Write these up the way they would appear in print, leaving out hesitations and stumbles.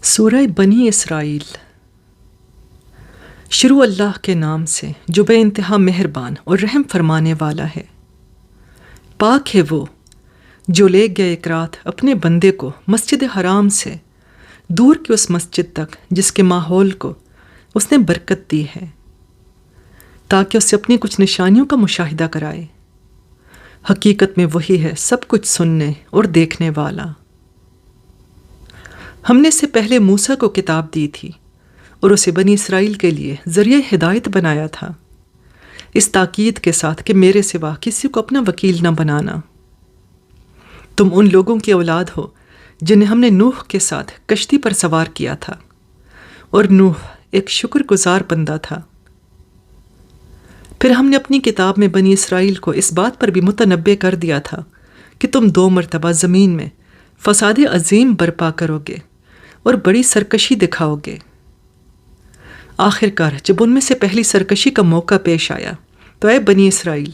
سورہ بنی اسرائیل۔ شروع اللہ کے نام سے جو بے انتہا مہربان اور رحم فرمانے والا ہے۔ پاک ہے وہ جو لے گیا ایک رات اپنے بندے کو مسجد حرام سے دور کی اس مسجد تک جس کے ماحول کو اس نے برکت دی ہے، تاکہ اسے اپنی کچھ نشانیوں کا مشاہدہ کرائے۔ حقیقت میں وہی ہے سب کچھ سننے اور دیکھنے والا۔ ہم نے اس سے پہلے موسیٰ کو کتاب دی تھی اور اسے بنی اسرائیل کے لیے ذریعہ ہدایت بنایا تھا، اس تاکید کے ساتھ کہ میرے سوا کسی کو اپنا وکیل نہ بنانا۔ تم ان لوگوں کی اولاد ہو جنہیں ہم نے نوح کے ساتھ کشتی پر سوار کیا تھا، اور نوح ایک شکر گزار بندہ تھا۔ پھر ہم نے اپنی کتاب میں بنی اسرائیل کو اس بات پر بھی متنبع کر دیا تھا کہ تم 2 مرتبہ زمین میں فساد عظیم برپا کرو گے اور بڑی سرکشی دکھاؤ گے۔ آخر کار جب ان میں سے پہلی سرکشی کا موقع پیش آیا تو اے بنی اسرائیل،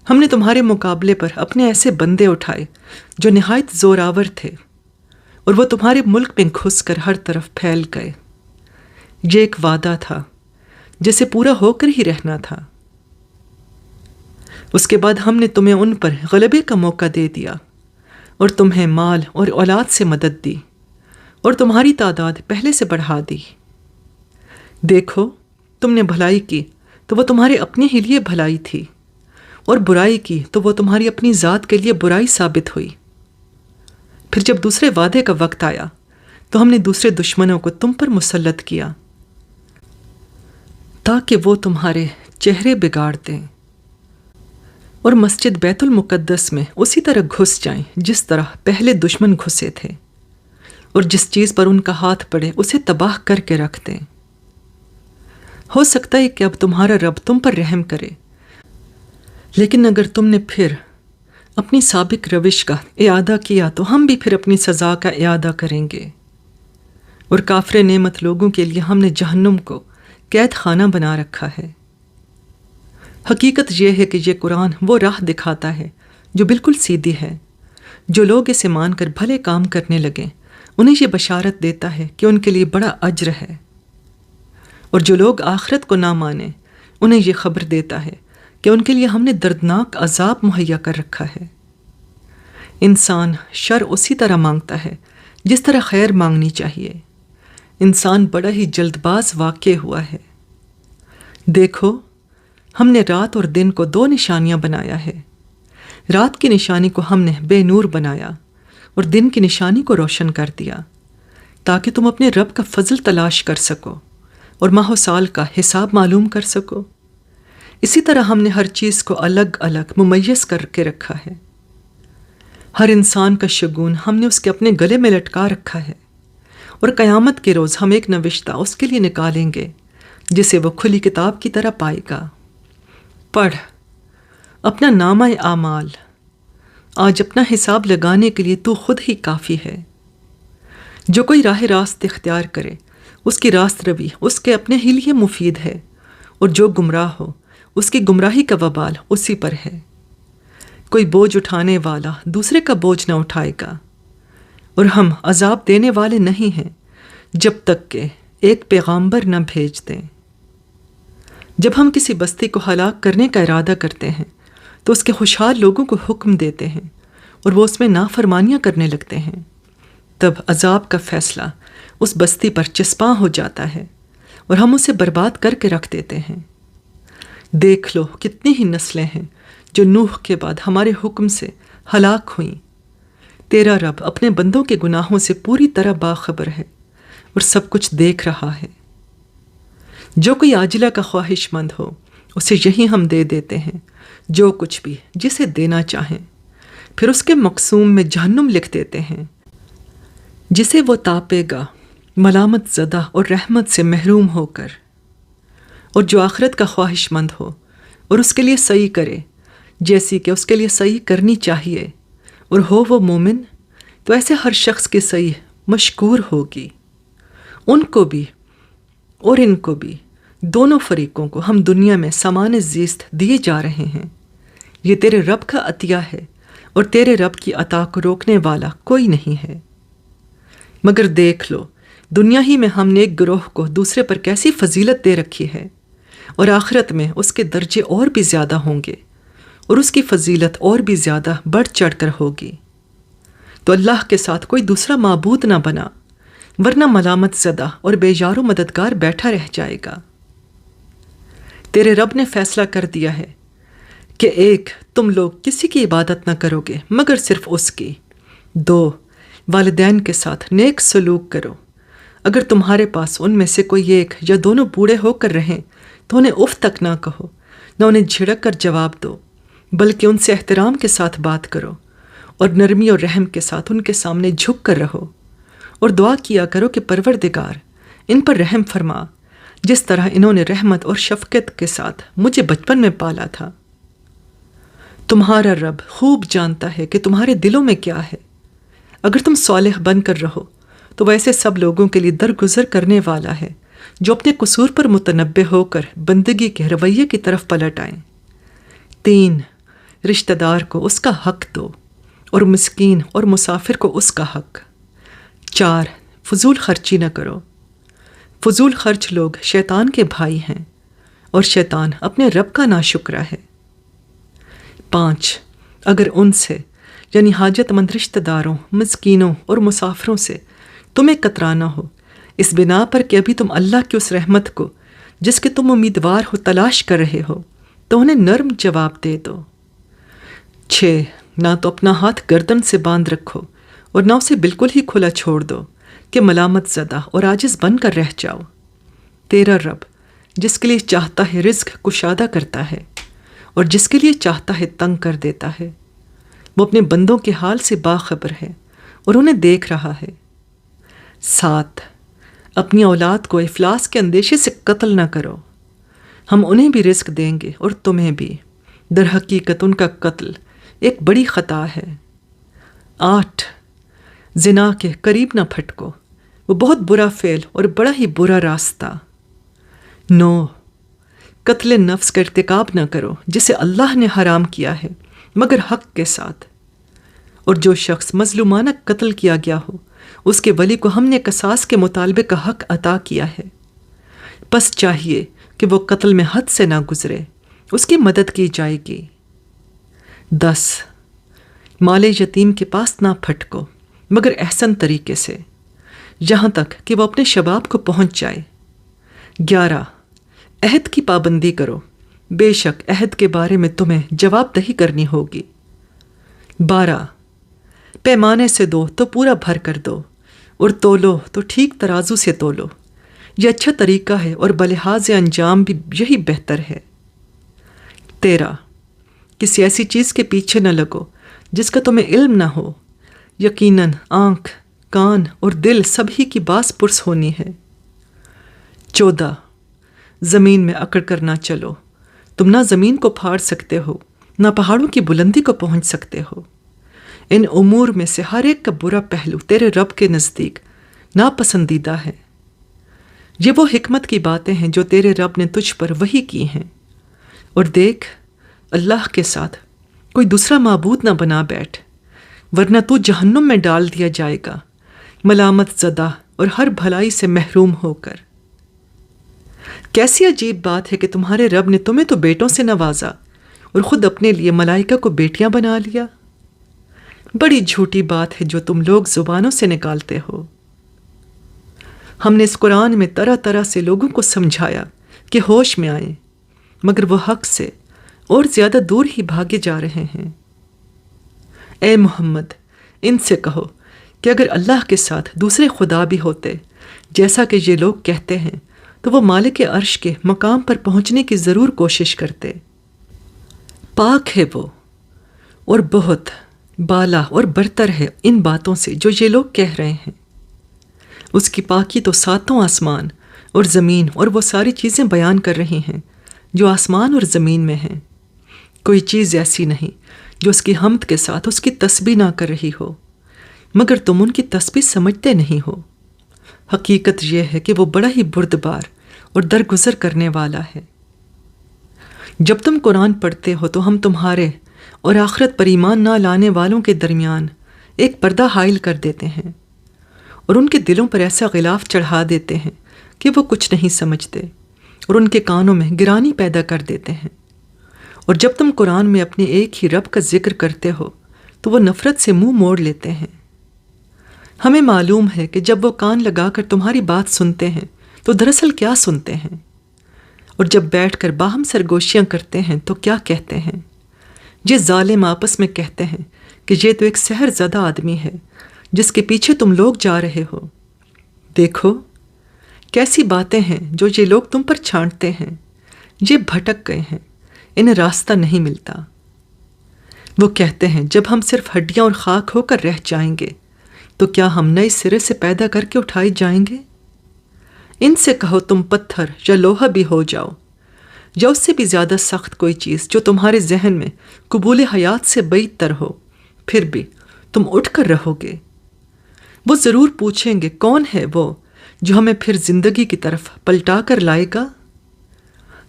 ہم نے تمہارے مقابلے پر اپنے ایسے بندے اٹھائے جو نہایت زوراور تھے، اور وہ تمہارے ملک میں گھس کر ہر طرف پھیل گئے۔ یہ ایک وعدہ تھا جسے پورا ہو کر ہی رہنا تھا۔ اس کے بعد ہم نے تمہیں ان پر غلبے کا موقع دے دیا اور تمہیں مال اور اولاد سے مدد دی، اور تمہاری تعداد پہلے سے بڑھا دی۔ دیکھو، تم نے بھلائی کی تو وہ تمہارے اپنے ہی لیے بھلائی تھی، اور برائی کی تو وہ تمہاری اپنی ذات کے لیے برائی ثابت ہوئی۔ پھر جب دوسرے وعدے کا وقت آیا تو ہم نے دوسرے دشمنوں کو تم پر مسلط کیا تاکہ وہ تمہارے چہرے بگاڑ دیں اور مسجد بیت المقدس میں اسی طرح گھس جائیں جس طرح پہلے دشمن گھسے تھے، اور جس چیز پر ان کا ہاتھ پڑے اسے تباہ کر کے رکھ دیں۔ ہو سکتا ہے کہ اب تمہارا رب تم پر رحم کرے، لیکن اگر تم نے پھر اپنی سابق روش کا اعادہ کیا تو ہم بھی پھر اپنی سزا کا اعادہ کریں گے۔ اور کافر نعمت لوگوں کے لیے ہم نے جہنم کو قید خانہ بنا رکھا ہے۔ حقیقت یہ ہے کہ یہ قرآن وہ راہ دکھاتا ہے جو بالکل سیدھی ہے۔ جو لوگ اسے مان کر بھلے کام کرنے لگیں انہیں یہ بشارت دیتا ہے کہ ان کے لیے بڑا اجر ہے، اور جو لوگ آخرت کو نہ مانیں انہیں یہ خبر دیتا ہے کہ ان کے لیے ہم نے دردناک عذاب مہیا کر رکھا ہے۔ انسان شر اسی طرح مانگتا ہے جس طرح خیر مانگنی چاہیے۔ انسان بڑا ہی جلد باز واقع ہوا ہے۔ دیکھو، ہم نے رات اور دن کو 2 نشانیاں بنایا ہے۔ رات کی نشانی کو ہم نے بے نور بنایا اور دن کی نشانی کو روشن کر دیا، تاکہ تم اپنے رب کا فضل تلاش کر سکو اور ماہ و سال کا حساب معلوم کر سکو۔ اسی طرح ہم نے ہر چیز کو الگ الگ ممیز کر کے رکھا ہے۔ ہر انسان کا شگون ہم نے اس کے اپنے گلے میں لٹکا رکھا ہے، اور قیامت کے روز ہم ایک نوشتہ اس کے لیے نکالیں گے جسے وہ کھلی کتاب کی طرح پائے گا۔ پڑھ اپنا نامہ اعمال، آج اپنا حساب لگانے کے لیے تو خود ہی کافی ہے۔ جو کوئی راہ راست اختیار کرے اس کی راست روی اس کے اپنے ہی لیے مفید ہے، اور جو گمراہ ہو اس کی گمراہی کا وبال اسی پر ہے۔ کوئی بوجھ اٹھانے والا دوسرے کا بوجھ نہ اٹھائے گا، اور ہم عذاب دینے والے نہیں ہیں جب تک کہ ایک پیغامبر نہ بھیج دیں۔ جب ہم کسی بستی کو ہلاک کرنے کا ارادہ کرتے ہیں تو اس کے خوشحال لوگوں کو حکم دیتے ہیں اور وہ اس میں نافرمانیاں کرنے لگتے ہیں، تب عذاب کا فیصلہ اس بستی پر چسپاں ہو جاتا ہے اور ہم اسے برباد کر کے رکھ دیتے ہیں۔ دیکھ لو کتنی ہی نسلیں ہیں جو نوح کے بعد ہمارے حکم سے ہلاک ہوئیں۔ تیرا رب اپنے بندوں کے گناہوں سے پوری طرح باخبر ہے اور سب کچھ دیکھ رہا ہے۔ جو کوئی عاجلہ کا خواہش مند ہو اسے یہی ہم دے دیتے ہیں جو کچھ بھی جسے دینا چاہیں، پھر اس کے مقسوم میں جہنم لکھ دیتے ہیں جسے وہ تاپے گا ملامت زدہ اور رحمت سے محروم ہو کر۔ اور جو آخرت کا خواہش مند ہو اور اس کے لیے سعی کرے جیسی کہ اس کے لیے سعی کرنی چاہیے، اور ہو وہ مومن، تو ایسے ہر شخص کی سعی مشکور ہوگی۔ ان کو بھی اور ان کو بھی، دونوں فریقوں کو ہم دنیا میں سامان زیست دیے جا رہے ہیں۔ یہ تیرے رب کا عطیہ ہے، اور تیرے رب کی عطا کو روکنے والا کوئی نہیں ہے۔ مگر دیکھ لو دنیا ہی میں ہم نے ایک گروہ کو دوسرے پر کیسی فضیلت دے رکھی ہے، اور آخرت میں اس کے درجے اور بھی زیادہ ہوں گے اور اس کی فضیلت اور بھی زیادہ بڑھ چڑھ کر ہوگی۔ تو اللہ کے ساتھ کوئی دوسرا معبود نہ بنا، ورنہ ملامت زدہ اور بے یار و مددگار بیٹھا رہ جائے گا۔ تیرے رب نے فیصلہ کر دیا ہے کہ 1 تم لوگ کسی کی عبادت نہ کرو گے مگر صرف اس کی، 2 والدین کے ساتھ نیک سلوک کرو، اگر تمہارے پاس ان میں سے کوئی ایک یا دونوں بوڑھے ہو کر رہیں تو انہیں اف تک نہ کہو، نہ انہیں جھڑک کر جواب دو، بلکہ ان سے احترام کے ساتھ بات کرو اور نرمی اور رحم کے ساتھ ان کے سامنے جھک کر رہو، اور دعا کیا کرو کہ پروردگار ان پر رحم فرما، جس طرح انہوں نے رحمت اور شفقت کے ساتھ مجھے بچپن میں پالا تھا۔ تمہارا رب خوب جانتا ہے کہ تمہارے دلوں میں کیا ہے۔ اگر تم صالح بن کر رہو تو ویسے سب لوگوں کے لیے درگزر کرنے والا ہے جو اپنے قصور پر متنبہ ہو کر بندگی کے رویے کی طرف پلٹ آئیں۔ 3 رشتہ دار کو اس کا حق دو اور مسکین اور مسافر کو اس کا حق۔ 4 فضول خرچی نہ کرو، فضول خرچ لوگ شیطان کے بھائی ہیں اور شیطان اپنے رب کا ناشکرا ہے۔ 5 اگر ان سے یعنی حاجت مند رشتہ داروں، مسکینوں اور مسافروں سے تمہیں کترانا ہو، اس بنا پر کہ ابھی تم اللہ کی اس رحمت کو جس کے تم امیدوار ہو تلاش کر رہے ہو، تو انہیں نرم جواب دے دو۔ 6 نہ تو اپنا ہاتھ گردن سے باندھ رکھو اور نہ اسے بالکل ہی کھلا چھوڑ دو کہ ملامت زدہ اور عاجز بن کر رہ جاؤ۔ تیرا رب جس کے لیے چاہتا ہے رزق کشادہ کرتا ہے اور جس کے لیے چاہتا ہے تنگ کر دیتا ہے۔ وہ اپنے بندوں کے حال سے باخبر ہے اور انہیں دیکھ رہا ہے۔ 7 اپنی اولاد کو افلاس کے اندیشے سے قتل نہ کرو، ہم انہیں بھی رزق دیں گے اور تمہیں بھی، در حقیقت ان کا قتل ایک بڑی خطا ہے۔ 8 زنا کے قریب نہ پھٹکو، وہ بہت برا فعل اور بڑا ہی برا راستہ۔ 9 قتل نفس کا ارتکاب نہ کرو جسے اللہ نے حرام کیا ہے مگر حق کے ساتھ، اور جو شخص مظلومانہ قتل کیا گیا ہو اس کے ولی کو ہم نے قصاص کے مطالبے کا حق عطا کیا ہے، پس چاہیے کہ وہ قتل میں حد سے نہ گزرے، اس کی مدد کی جائے گی۔ 10 مال یتیم کے پاس نہ پھٹکو مگر احسن طریقے سے، یہاں تک کہ وہ اپنے شباب کو پہنچ جائے۔ 11 عہد کی پابندی کرو، بے شک عہد کے بارے میں تمہیں جواب دہی کرنی ہوگی۔ 12 پیمانے سے دو تو پورا بھر کر دو، اور تولو تو ٹھیک ترازو سے تولو، یہ اچھا طریقہ ہے اور بلحاظ انجام بھی یہی بہتر ہے۔ 13 کسی ایسی چیز کے پیچھے نہ لگو جس کا تمہیں علم نہ ہو، یقیناً آنکھ، کان اور دل سبھی کی باس پرس ہونی ہے۔ 14 زمین میں اکڑ کر نہ چلو، تم نہ زمین کو پھاڑ سکتے ہو نہ پہاڑوں کی بلندی کو پہنچ سکتے ہو۔ ان امور میں سے ہر ایک کا برا پہلو تیرے رب کے نزدیک ناپسندیدہ ہے۔ یہ وہ حکمت کی باتیں ہیں جو تیرے رب نے تجھ پر وحی کی ہیں، اور دیکھ اللہ کے ساتھ کوئی دوسرا معبود نہ بنا بیٹھ، ورنہ تو جہنم میں ڈال دیا جائے گا، ملامت زدہ اور ہر بھلائی سے محروم ہو کر۔ کیسی عجیب بات ہے کہ تمہارے رب نے تمہیں تو بیٹوں سے نوازا اور خود اپنے لیے ملائکہ کو بیٹیاں بنا لیا۔ بڑی جھوٹی بات ہے جو تم لوگ زبانوں سے نکالتے ہو۔ ہم نے اس قرآن میں طرح طرح سے لوگوں کو سمجھایا کہ ہوش میں آئیں، مگر وہ حق سے اور زیادہ دور ہی بھاگے جا رہے ہیں۔ اے محمد ان سے کہو کہ اگر اللہ کے ساتھ دوسرے خدا بھی ہوتے جیسا کہ یہ لوگ کہتے ہیں تو وہ مالک عرش کے مقام پر پہنچنے کی ضرور کوشش کرتے۔ پاک ہے وہ اور بہت بالا اور برتر ہے ان باتوں سے جو یہ لوگ کہہ رہے ہیں۔ اس کی پاکی تو ساتوں آسمان اور زمین اور وہ ساری چیزیں بیان کر رہی ہیں جو آسمان اور زمین میں ہیں۔ کوئی چیز ایسی نہیں جو اس کی حمد کے ساتھ اس کی تسبیح نہ کر رہی ہو، مگر تم ان کی تسبیح سمجھتے نہیں ہو۔ حقیقت یہ ہے کہ وہ بڑا ہی بردبار اور درگزر کرنے والا ہے۔ جب تم قرآن پڑھتے ہو تو ہم تمہارے اور آخرت پر ایمان نہ لانے والوں کے درمیان ایک پردہ حائل کر دیتے ہیں، اور ان کے دلوں پر ایسا غلاف چڑھا دیتے ہیں کہ وہ کچھ نہیں سمجھتے، اور ان کے کانوں میں گرانی پیدا کر دیتے ہیں۔ اور جب تم قرآن میں اپنے ایک ہی رب کا ذکر کرتے ہو تو وہ نفرت سے منہ موڑ لیتے ہیں۔ ہمیں معلوم ہے کہ جب وہ کان لگا کر تمہاری بات سنتے ہیں تو دراصل کیا سنتے ہیں، اور جب بیٹھ کر باہم سرگوشیاں کرتے ہیں تو کیا کہتے ہیں۔ یہ ظالم آپس میں کہتے ہیں کہ یہ تو ایک سحر زدہ آدمی ہے جس کے پیچھے تم لوگ جا رہے ہو۔ دیکھو کیسی باتیں ہیں جو یہ لوگ تم پر چھانٹتے ہیں، یہ بھٹک گئے ہیں، انہیں راستہ نہیں ملتا۔ وہ کہتے ہیں جب ہم صرف ہڈیاں اور خاک ہو کر رہ جائیں گے تو کیا ہم نئے سرے سے پیدا کر کے اٹھائے جائیں گے؟ ان سے کہو تم پتھر یا لوہا بھی ہو جاؤ، یا اس سے بھی زیادہ سخت کوئی چیز جو تمہارے ذہن میں قبول حیات سے بعید تر ہو، پھر بھی تم اٹھ کر رہو گے۔ وہ ضرور پوچھیں گے کون ہے وہ جو ہمیں پھر زندگی کی طرف پلٹا کر لائے گا؟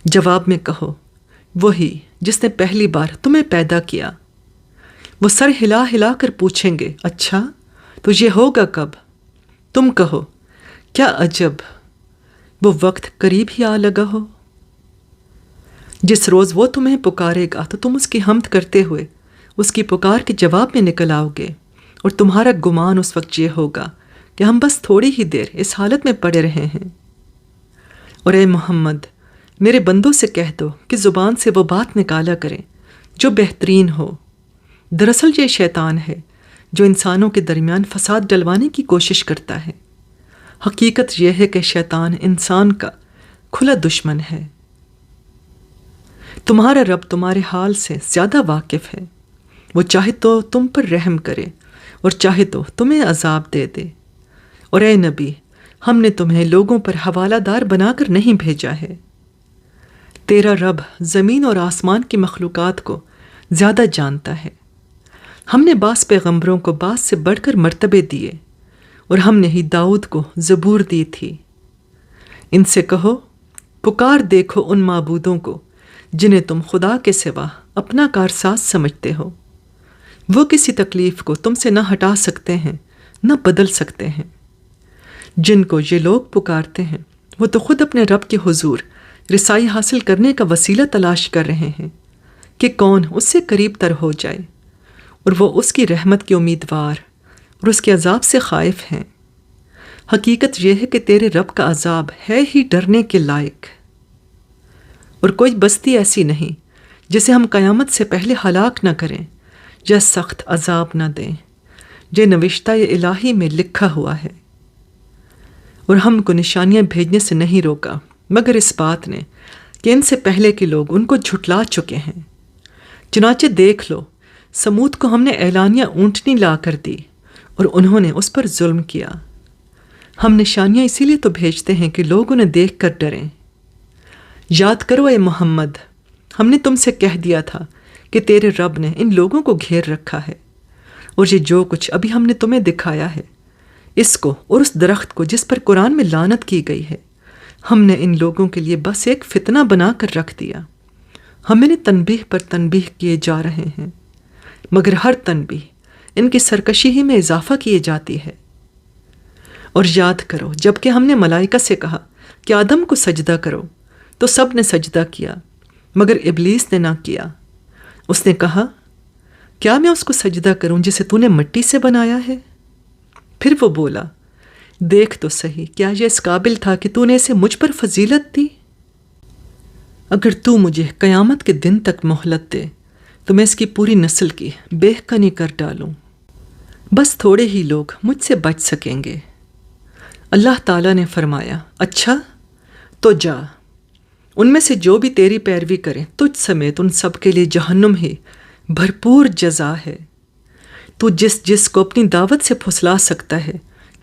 جواب میں کہو وہی جس نے پہلی بار تمہیں پیدا کیا۔ وہ سر ہلا ہلا کر پوچھیں گے اچھا تو یہ ہوگا کب؟ تم کہو کیا عجب، وہ وقت قریب ہی آ لگا ہو۔ جس روز وہ تمہیں پکارے گا تو تم اس کی حمد کرتے ہوئے اس کی پکار کے جواب میں نکل آؤ گے، اور تمہارا گمان اس وقت یہ ہوگا کہ ہم بس تھوڑی ہی دیر اس حالت میں پڑے رہے ہیں۔ اور اے محمد میرے بندوں سے کہہ دو کہ زبان سے وہ بات نکالا کریں جو بہترین ہو۔ دراصل یہ شیطان ہے جو انسانوں کے درمیان فساد ڈلوانے کی کوشش کرتا ہے۔ حقیقت یہ ہے کہ شیطان انسان کا کھلا دشمن ہے۔ تمہارا رب تمہارے حال سے زیادہ واقف ہے، وہ چاہے تو تم پر رحم کرے اور چاہے تو تمہیں عذاب دے دے۔ اور اے نبی ہم نے تمہیں لوگوں پر حوالہ دار بنا کر نہیں بھیجا ہے، تیرا رب زمین اور آسمان کی مخلوقات کو زیادہ جانتا ہے۔ ہم نے بعض پیغمبروں کو بعض سے بڑھ کر مرتبے دیے، اور ہم نے ہی داؤد کو زبور دی تھی۔ ان سے کہو پکار دیکھو ان معبودوں کو جنہیں تم خدا کے سوا اپنا کارساز سمجھتے ہو، وہ کسی تکلیف کو تم سے نہ ہٹا سکتے ہیں نہ بدل سکتے ہیں۔ جن کو یہ لوگ پکارتے ہیں وہ تو خود اپنے رب کے حضور رسائی حاصل کرنے کا وسیلہ تلاش کر رہے ہیں کہ کون اس سے قریب تر ہو جائے، اور وہ اس کی رحمت کے امیدوار اور اس کے عذاب سے خائف ہیں۔ حقیقت یہ ہے کہ تیرے رب کا عذاب ہے ہی ڈرنے کے لائق، اور کوئی بستی ایسی نہیں جسے ہم قیامت سے پہلے ہلاک نہ کریں یا سخت عذاب نہ دیں۔ یہ نوشتہ الہی میں لکھا ہوا ہے، اور ہم کو نشانیاں بھیجنے سے نہیں روکا مگر اس بات نے کہ ان سے پہلے کے لوگ ان کو جھٹلا چکے ہیں۔ چنانچہ دیکھ لو سمود کو ہم نے اعلانیہ اونٹنی لا کر دی اور انہوں نے اس پر ظلم کیا۔ ہم نشانیاں اسی لیے تو بھیجتے ہیں کہ لوگ انہیں دیکھ کر ڈریں۔ یاد کرو اے محمد ہم نے تم سے کہہ دیا تھا کہ تیرے رب نے ان لوگوں کو گھیر رکھا ہے، اور یہ جو کچھ ابھی ہم نے تمہیں دکھایا ہے اس کو اور اس درخت کو جس پر قرآن میں لعنت کی گئی ہے ہم نے ان لوگوں کے لیے بس ایک فتنہ بنا کر رکھ دیا۔ ہم انہیں تنبیہ پر تنبیہ کیے جا رہے ہیں، مگر ہر تنبیہ ان کی سرکشی ہی میں اضافہ کیے جاتی ہے۔ اور یاد کرو جب کہ ہم نے ملائکہ سے کہا کہ آدم کو سجدہ کرو تو سب نے سجدہ کیا مگر ابلیس نے نہ کیا۔ اس نے کہا کیا میں اس کو سجدہ کروں جسے تو نے مٹی سے بنایا ہے؟ پھر وہ بولا دیکھ تو صحیح کیا یہ اس قابل تھا کہ تو نے اسے مجھ پر فضیلت دی؟ اگر تو مجھے قیامت کے دن تک مہلت دے تو میں اس کی پوری نسل کی بے کنی کر ڈالوں۔ بس تھوڑے ہی لوگ مجھ سے بچ سکیں گے۔ اللہ تعالیٰ نے فرمایا اچھا تو جا، ان میں سے جو بھی تیری پیروی کریں تجھ سمیت ان سب کے لیے جہنم ہی بھرپور جزا ہے۔ تو جس کو اپنی دعوت سے پھسلا سکتا ہے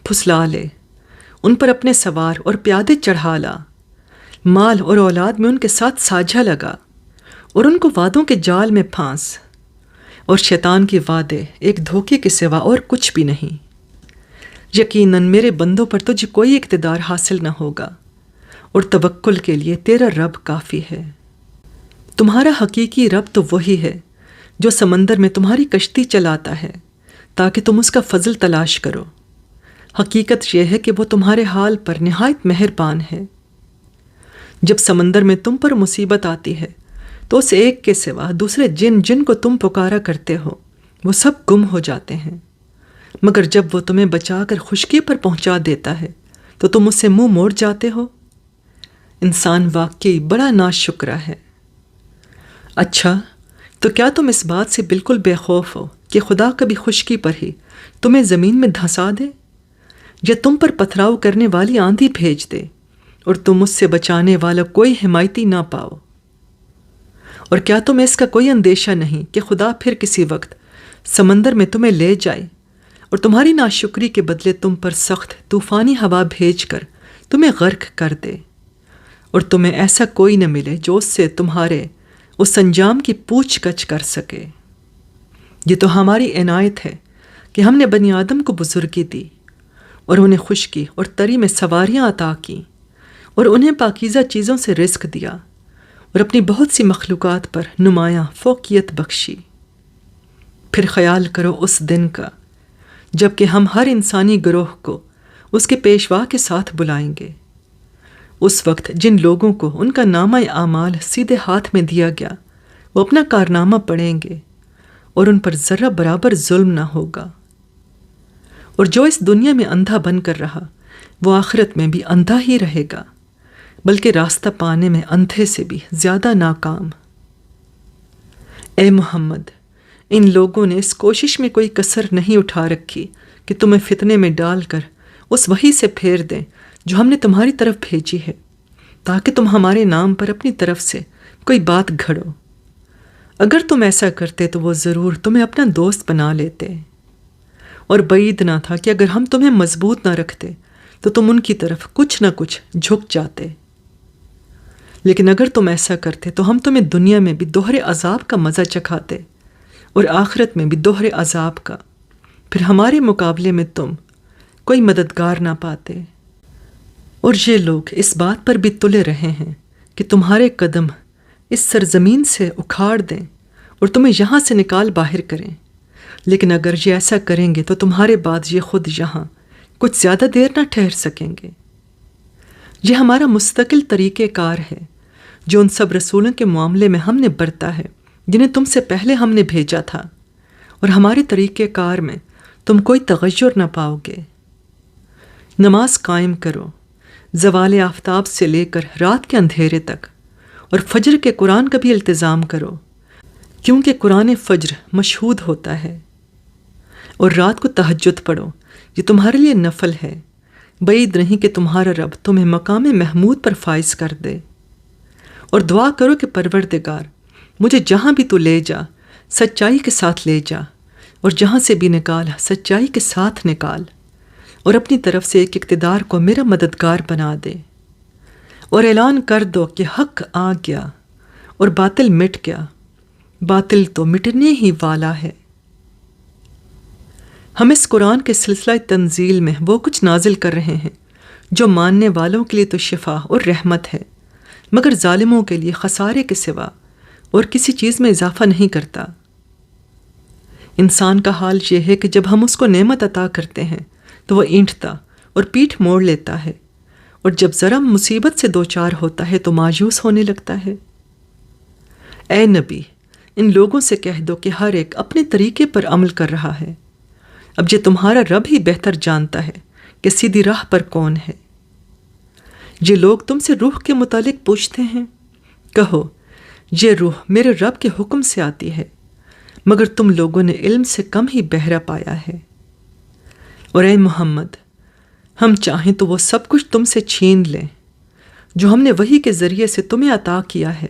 پھسلا لے، ان پر اپنے سوار اور پیادے چڑھا لا، مال اور اولاد میں ان کے ساتھ ساجھا لگا، اور ان کو وعدوں کے جال میں پھانس، اور شیطان کے وعدے ایک دھوکے کے سوا اور کچھ بھی نہیں۔ یقیناً میرے بندوں پر تجھے کوئی اقتدار حاصل نہ ہوگا، اور توکل کے لیے تیرا رب کافی ہے۔ تمہارا حقیقی رب تو وہی ہے جو سمندر میں تمہاری کشتی چلاتا ہے تاکہ تم اس کا فضل تلاش کرو۔ حقیقت یہ ہے کہ وہ تمہارے حال پر نہایت مہربان ہے۔ جب سمندر میں تم پر مصیبت آتی ہے تو اس ایک کے سوا دوسرے جن کو تم پکارا کرتے ہو وہ سب گم ہو جاتے ہیں، مگر جب وہ تمہیں بچا کر خشکی پر پہنچا دیتا ہے تو تم اس سے منہ موڑ جاتے ہو۔ انسان واقعی بڑا ناشکرا ہے۔ اچھا، تو کیا تم اس بات سے بالکل بے خوف ہو کہ خدا کبھی خشکی پر ہی تمہیں زمین میں دھنسا دے، یا تم پر پتھراؤ کرنے والی آندھی بھیج دے اور تم اس سے بچانے والا کوئی حمایتی نہ پاؤ؟ اور کیا تمہیں اس کا کوئی اندیشہ نہیں کہ خدا پھر کسی وقت سمندر میں تمہیں لے جائے اور تمہاری ناشکری کے بدلے تم پر سخت طوفانی ہوا بھیج کر تمہیں غرق کر دے، اور تمہیں ایسا کوئی نہ ملے جو اس سے تمہارے اس انجام کی پوچھ گچھ کر سکے؟ یہ تو ہماری عنایت ہے کہ ہم نے بنی آدم کو بزرگی دی اور انہیں خشکی اور تری میں سواریاں عطا کیں اور انہیں پاکیزہ چیزوں سے رزق دیا اور اپنی بہت سی مخلوقات پر نمایاں فوقیت بخشی۔ پھر خیال کرو اس دن کا جب کہ ہم ہر انسانی گروہ کو اس کے پیشوا کے ساتھ بلائیں گے۔ اس وقت جن لوگوں کو ان کا نامہ اعمال سیدھے ہاتھ میں دیا گیا وہ اپنا کارنامہ پڑھیں گے اور ان پر ذرہ برابر ظلم نہ ہوگا۔ اور جو اس دنیا میں اندھا بن کر رہا وہ آخرت میں بھی اندھا ہی رہے گا، بلکہ راستہ پانے میں اندھے سے بھی زیادہ ناکام۔ اے محمد، ان لوگوں نے اس کوشش میں کوئی کسر نہیں اٹھا رکھی کہ تمہیں فتنے میں ڈال کر اس وحی سے پھیر دیں جو ہم نے تمہاری طرف بھیجی ہے، تاکہ تم ہمارے نام پر اپنی طرف سے کوئی بات گھڑو۔ اگر تم ایسا کرتے تو وہ ضرور تمہیں اپنا دوست بنا لیتے، اور بعید نہ تھا کہ اگر ہم تمہیں مضبوط نہ رکھتے تو تم ان کی طرف کچھ نہ کچھ جھک جاتے۔ لیکن اگر تم ایسا کرتے تو ہم تمہیں دنیا میں بھی دوہرے عذاب کا مزہ چکھاتے اور آخرت میں بھی دوہرے عذاب کا، پھر ہمارے مقابلے میں تم کوئی مددگار نہ پاتے۔ اور یہ لوگ اس بات پر بھی تلے رہے ہیں کہ تمہارے قدم اس سرزمین سے اکھاڑ دیں اور تمہیں یہاں سے نکال باہر کریں، لیکن اگر یہ ایسا کریں گے تو تمہارے بعد یہ خود یہاں کچھ زیادہ دیر نہ ٹھہر سکیں گے۔ یہ ہمارا مستقل طریقہ کار ہے جو ان سب رسولوں کے معاملے میں ہم نے برتا ہے جنہیں تم سے پہلے ہم نے بھیجا تھا، اور ہمارے طریقہ کار میں تم کوئی تغیر نہ پاؤ گے۔ نماز قائم کرو زوال آفتاب سے لے کر رات کے اندھیرے تک، اور فجر کے قرآن کا بھی التزام کرو، کیونکہ قرآن فجر مشہود ہوتا ہے۔ اور رات کو تہجد پڑھو، یہ تمہارے لیے نفل ہے، بعید نہیں کہ تمہارا رب تمہیں مقام محمود پر فائز کر دے۔ اور دعا کرو کہ پروردگار مجھے جہاں بھی تو لے جا سچائی کے ساتھ لے جا، اور جہاں سے بھی نکال سچائی کے ساتھ نکال، اور اپنی طرف سے ایک اقتدار کو میرا مددگار بنا دے۔ اور اعلان کر دو کہ حق آ گیا اور باطل مٹ گیا، باطل تو مٹنے ہی والا ہے۔ ہم اس قرآن کے سلسلہ تنزیل میں وہ کچھ نازل کر رہے ہیں جو ماننے والوں کے لیے تو شفا اور رحمت ہے، مگر ظالموں کے لیے خسارے کے سوا اور کسی چیز میں اضافہ نہیں کرتا۔ انسان کا حال یہ ہے کہ جب ہم اس کو نعمت عطا کرتے ہیں تو وہ اینٹھتا اور پیٹھ موڑ لیتا ہے، اور جب ذرا مصیبت سے دوچار ہوتا ہے تو مایوس ہونے لگتا ہے۔ اے نبی، ان لوگوں سے کہہ دو کہ ہر ایک اپنے طریقے پر عمل کر رہا ہے، اب یہ تمہارا رب ہی بہتر جانتا ہے کہ سیدھی راہ پر کون ہے۔ یہ لوگ تم سے روح کے متعلق پوچھتے ہیں، کہو یہ روح میرے رب کے حکم سے آتی ہے، مگر تم لوگوں نے علم سے کم ہی بہرا پایا ہے۔ اور اے محمد، ہم چاہیں تو وہ سب کچھ تم سے چھین لیں جو ہم نے وحی کے ذریعے سے تمہیں عطا کیا ہے،